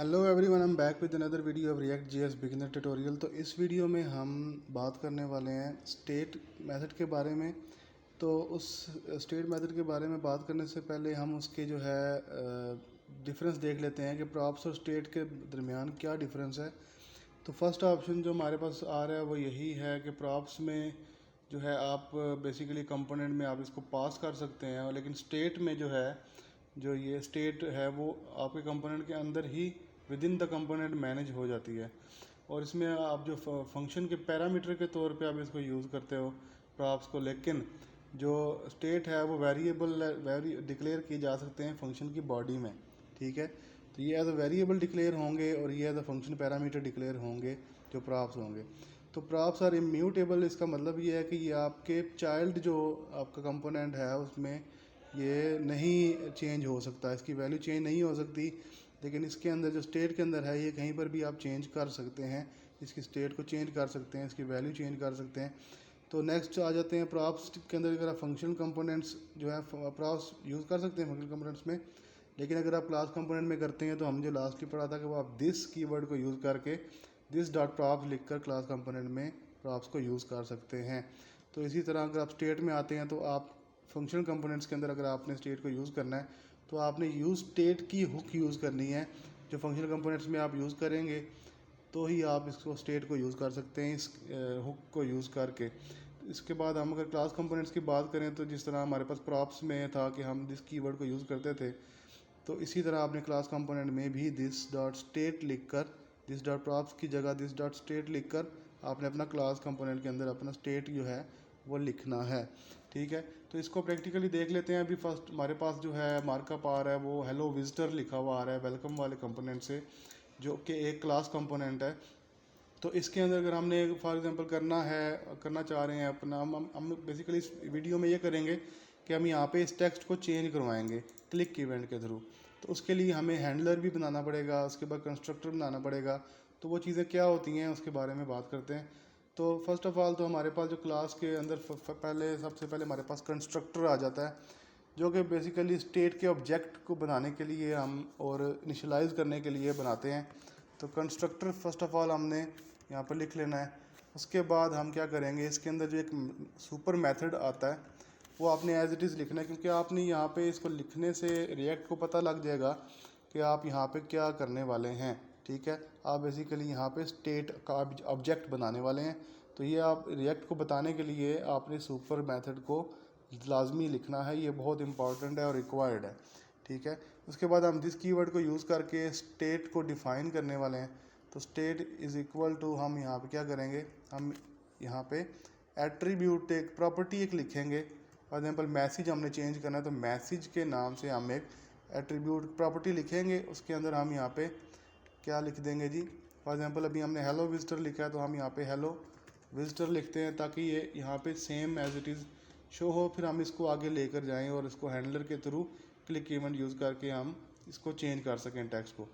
Hello everyone, I am back with another video of react JS beginner tutorial. तो इस video में हम बात करने वाले हैं स्टेट मेथड के बारे में। तो उस स्टेट मेथड के बारे में बात करने से पहले हम उसके जो है डिफरेंस देख लेते हैं कि प्रॉप्स और स्टेट के दरमियान क्या डिफरेंस है। तो फर्स्ट ऑप्शन जो हमारे पास आ रहा है वो यही है कि प्रॉप्स में जो है आप बेसिकली कंपोनेंट में आप इसको पास कर सकते हैं, लेकिन स्टेट में जो है जो ये स्टेट है वो आपके कंपोनेंट के अंदर ही within the component manage हो जाती है। और इसमें आप जो फंक्शन के पैरामीटर के तौर पे आप इसको यूज़ करते हो प्रॉप्स को, लेकिन जो स्टेट है वो वेरिएबल डिक्लेयर किए जा सकते हैं फंक्शन की बॉडी में। ठीक है, तो ये एज अ वेरिएबल डिक्लेयर होंगे और ये as a function parameter declare होंगे जो प्रॉप्स होंगे। तो प्रॉप्स आर इम्यूटेबल, इसका मतलब ये है कि ये आपके चाइल्ड जो आपका कंपोनेंट है उसमें ये नहीं चेंज हो सकता, इसकी वैल्यू चेंज नहीं हो सकती। लेकिन इसके अंदर जो स्टेट के अंदर है ये कहीं पर भी आप चेंज कर सकते हैं, इसकी स्टेट को चेंज कर सकते हैं, इसकी वैल्यू चेंज कर सकते हैं। तो नेक्स्ट आ जाते हैं प्रॉप्स के अंदर। अगर आप फंक्शन कंपोनेंट्स जो है प्रॉप्स यूज़ कर सकते हैं फंक्शन कंपोनेंट्स में, लेकिन अगर आप क्लास कंपोनेंट में करते हैं तो हम जो लास्ट ही पढ़ा था कि वो आप दिस कीवर्ड को यूज़ करके दिस डॉट प्रॉप्स लिख कर क्लास कंपोनेंट में प्रॉप्स को यूज़ कर सकते हैं। तो इसी तरह अगर आप स्टेट में आते हैं तो आप फंक्शन कंपोनेंट्स के अंदर अगर आपने स्टेट को यूज़ करना है तो आपने यूज़ स्टेट की हुक यूज़ करनी है। जो फंक्शन कंपोनेंट्स में आप यूज़ करेंगे तो ही आप इसको स्टेट को यूज़ कर सकते हैं इस हुक को यूज़ करके। इसके बाद हम अगर क्लास कंपोनेंट्स की बात करें तो जिस तरह हमारे पास प्रॉप्स में था कि हम दिस कीवर्ड को यूज़ करते थे, तो इसी तरह आपने क्लास कंपोनेंट में भी दिस डॉट स्टेट लिख कर, दिस डॉट प्रॉप्स की जगह दिस डॉट स्टेट लिख कर आपने अपना क्लास कंपोनेंट के अंदर अपना स्टेट जो है वो लिखना है। ठीक है, तो इसको प्रैक्टिकली देख लेते हैं। अभी फर्स्ट हमारे पास जो है मार्कअप आ रहा है वो हेलो विजिटर लिखा हुआ आ रहा है वेलकम वाले कंपोनेंट से, जो कि एक क्लास कंपोनेंट है। तो इसके अंदर अगर हमने फॉर एग्जांपल करना चाह रहे हैं अपना, हम बेसिकली इस वीडियो में ये करेंगे कि हम यहाँ पे इस टेक्स्ट को चेंज करवाएंगे क्लिक इवेंट के थ्रू। तो उसके लिए हमें हैंडलर भी बनाना पड़ेगा, उसके बाद कंस्ट्रक्टर बनाना पड़ेगा। तो वो चीज़ें क्या होती हैं उसके बारे में बात करते हैं। तो फर्स्ट ऑफ ऑल तो हमारे पास जो क्लास के अंदर सबसे पहले हमारे पास कंस्ट्रक्टर आ जाता है, जो कि बेसिकली स्टेट के ऑब्जेक्ट को बनाने के लिए हम और इनिशियलाइज करने के लिए बनाते हैं। तो कंस्ट्रक्टर फर्स्ट ऑफ ऑल हमने यहाँ पर लिख लेना है। उसके बाद हम क्या करेंगे, इसके अंदर जो एक सुपर मेथड आता है वो आपने एज इट इज़ लिखना है, क्योंकि आपने यहाँ पे इसको लिखने से रिएक्ट को पता लग जाएगा कि आप यहाँ पे क्या करने वाले हैं। ठीक है, आप बेसिकली यहाँ पे स्टेट का ऑब्जेक्ट बनाने वाले हैं। तो ये आप रिएक्ट को बताने के लिए आपने सुपर मेथड को लाजमी लिखना है, ये बहुत इंपॉर्टेंट है और रिक्वायर्ड है। ठीक है, उसके बाद हम दिस कीवर्ड को यूज़ करके स्टेट को डिफ़ाइन करने वाले हैं। तो स्टेट इज़ इक्वल टू, हम यहाँ पे क्या करेंगे, हम यहाँ पे एट्रीब्यूट एक प्रॉपर्टी एक लिखेंगे। फॉर एग्जांपल मैसेज हमने चेंज करना है तो मैसेज के नाम से हम एक एट्रीब्यूट प्रॉपर्टी लिखेंगे। उसके अंदर हम यहाँ पे क्या लिख देंगे जी, फॉर एग्जांपल अभी हमने हेलो विजिटर लिखा है तो हम यहाँ पे हेलो विजिटर लिखते हैं ताकि ये यहाँ पे same as it is show हो। फिर हम इसको आगे लेकर जाएं और इसको हैंडलर के थ्रू क्लिक इवेंट यूज़ करके हम इसको चेंज कर सकें टेक्स्ट को।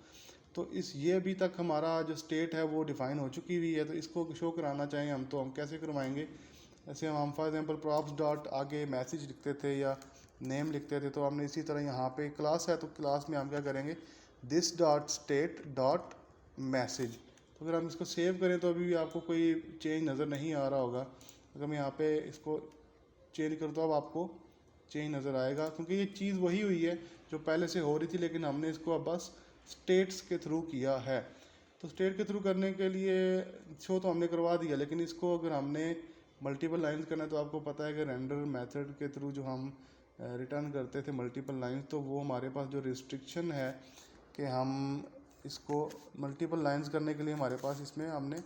तो इस ये अभी तक हमारा जो स्टेट है वो डिफ़ाइन हो चुकी हुई है। तो इसको शो कराना चाहें हम तो हम कैसे करवाएंगे, जैसे हम फॉर एग्जांपल प्रॉप्स डॉट आगे मैसेज लिखते थे या नेम लिखते थे, तो हमने इसी तरह यहाँ पे क्लास है तो क्लास में हम क्या करेंगे, this dot state dot message. तो अगर हम इसको सेव करें तो अभी भी आपको कोई चेंज नज़र नहीं आ रहा होगा। अगर मैं यहाँ पे इसको चेंज कर तो अब आपको चेंज नज़र आएगा, क्योंकि ये चीज़ वही हुई है जो पहले से हो रही थी, लेकिन हमने इसको अब बस स्टेट्स के थ्रू किया है। तो स्टेट के थ्रू करने के लिए शो तो हमने करवा दिया, लेकिन इसको अगर हमने मल्टीपल लाइंस करना है तो आपको पता है कि रेंडर मेथड के थ्रू जो हम रिटर्न करते थे मल्टीपल लाइंस, तो वो हमारे पास जो रिस्ट्रिक्शन है कि हम इसको मल्टीपल लाइंस करने के लिए हमारे पास इसमें हमने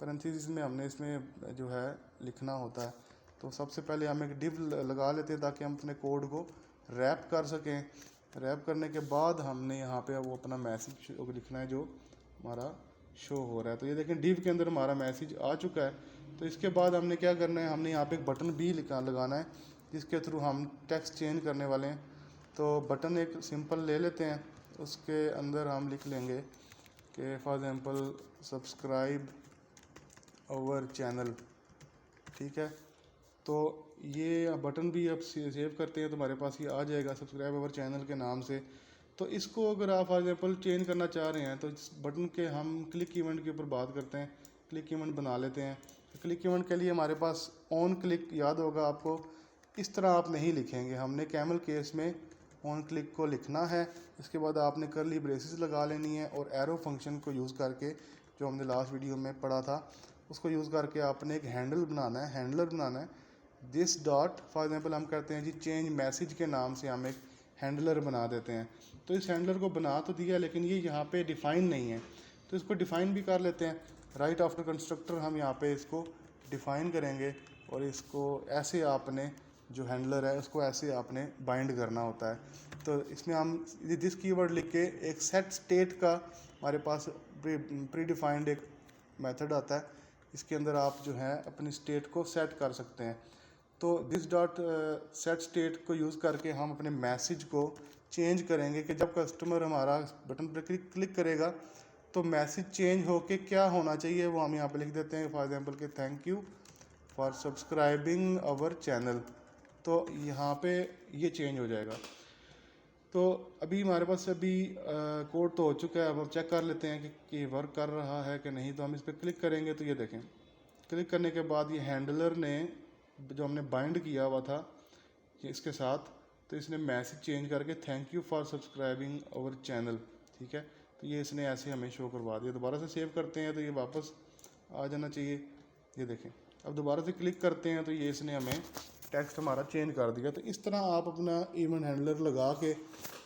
पैरेंथेसिस में हमने इसमें जो है लिखना होता है। तो सबसे पहले हम एक डिव लगा लेते हैं ताकि हम अपने कोड को रैप कर सकें। रैप करने के बाद हमने यहाँ पे वो अपना मैसेज लिखना है जो हमारा शो हो रहा है। तो ये देखें डिव के अंदर हमारा मैसेज आ चुका है। तो इसके बाद हमने क्या करना है, हमने यहाँ पे एक बटन भी लगाना है जिसके थ्रू हम टेक्स्ट चेंज करने वाले हैं। तो बटन एक सिंपल ले लेते हैं, उसके अंदर हम लिख लेंगे कि for example subscribe our channel. ठीक है, तो ये बटन भी अब सेव करते हैं तो हमारे पास ये आ जाएगा सब्सक्राइब आवर चैनल के नाम से। तो इसको अगर आप फॉर एग्जांपल चेंज करना चाह रहे हैं तो इस बटन के हम क्लिक इवेंट के ऊपर बात करते हैं, क्लिक इवेंट बना लेते हैं। तो क्लिक इवेंट के लिए हमारे पास ऑन क्लिक याद होगा आपको, इस तरह आप नहीं लिखेंगे, हमने कैमल केस में ऑन क्लिक को लिखना है। इसके बाद आपने कर्ली ब्रेसेस लगा लेनी है और एरो फंक्शन को यूज़ करके, जो हमने लास्ट वीडियो में पढ़ा था, उसको यूज़ करके आपने एक हैंडल बनाना है, हैंडलर बनाना है। दिस डॉट फॉर एग्जांपल हम करते हैं जी चेंज मैसेज के नाम से हम एक हैंडलर बना देते हैं। तो इस हैंडलर को बना तो दिया लेकिन ये यहाँ पे डिफ़ाइन नहीं है, तो इसको डिफ़ाइन भी कर लेते हैं। राइट आफ्टर कंस्ट्रक्टर हम यहाँ पे इसको डिफ़ाइन करेंगे और इसको ऐसे आपने जो हैंडलर है उसको ऐसे आपने बाइंड करना होता है। तो इसमें हम दिस कीवर्ड लिख के एक सेट स्टेट का हमारे पास प्री डिफाइंड एक मेथड आता है, इसके अंदर आप जो है अपनी स्टेट को सेट कर सकते हैं। तो दिस डॉट सेट स्टेट को यूज़ करके हम अपने मैसेज को चेंज करेंगे कि जब कस्टमर हमारा बटन पर क्लिक करेगा तो मैसेज चेंज होके क्या होना चाहिए वो हम यहाँ पे लिख देते हैं। फॉर एग्जांपल कि thank you for subscribing our channel, तो यहाँ पे ये चेंज हो जाएगा। तो अभी हमारे पास अभी कोड तो हो चुका है, अब हम चेक कर लेते हैं कि वर्क कर रहा है कि नहीं। तो हम इस पर क्लिक करेंगे तो ये देखें, क्लिक करने के बाद ये हैंडलर ने जो हमने बाइंड किया हुआ था इसके साथ, तो इसने मैसेज चेंज करके thank you for subscribing our channel, ठीक है। तो ये इसने ऐसे हमें शो करवा दिया। दोबारा से सेव करते हैं तो ये वापस आ जाना चाहिए, ये देखें। अब दोबारा से क्लिक करते हैं तो ये इसने हमें टेक्स्ट हमारा चेंज कर दिया। तो इस तरह आप अपना इवेंट हैंडलर लगा के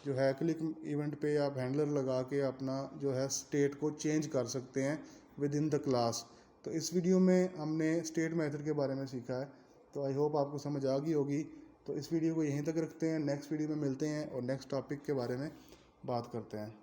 जो है क्लिक इवेंट पे आप हैंडलर लगा के अपना जो है स्टेट को चेंज कर सकते हैं विद इन द क्लास। तो इस वीडियो में हमने स्टेट मेथड के बारे में सीखा है, तो आई होप आपको समझ आ गई होगी। तो इस वीडियो को यहीं तक रखते हैं, नेक्स्ट वीडियो में मिलते हैं और नेक्स्ट टॉपिक के बारे में बात करते हैं।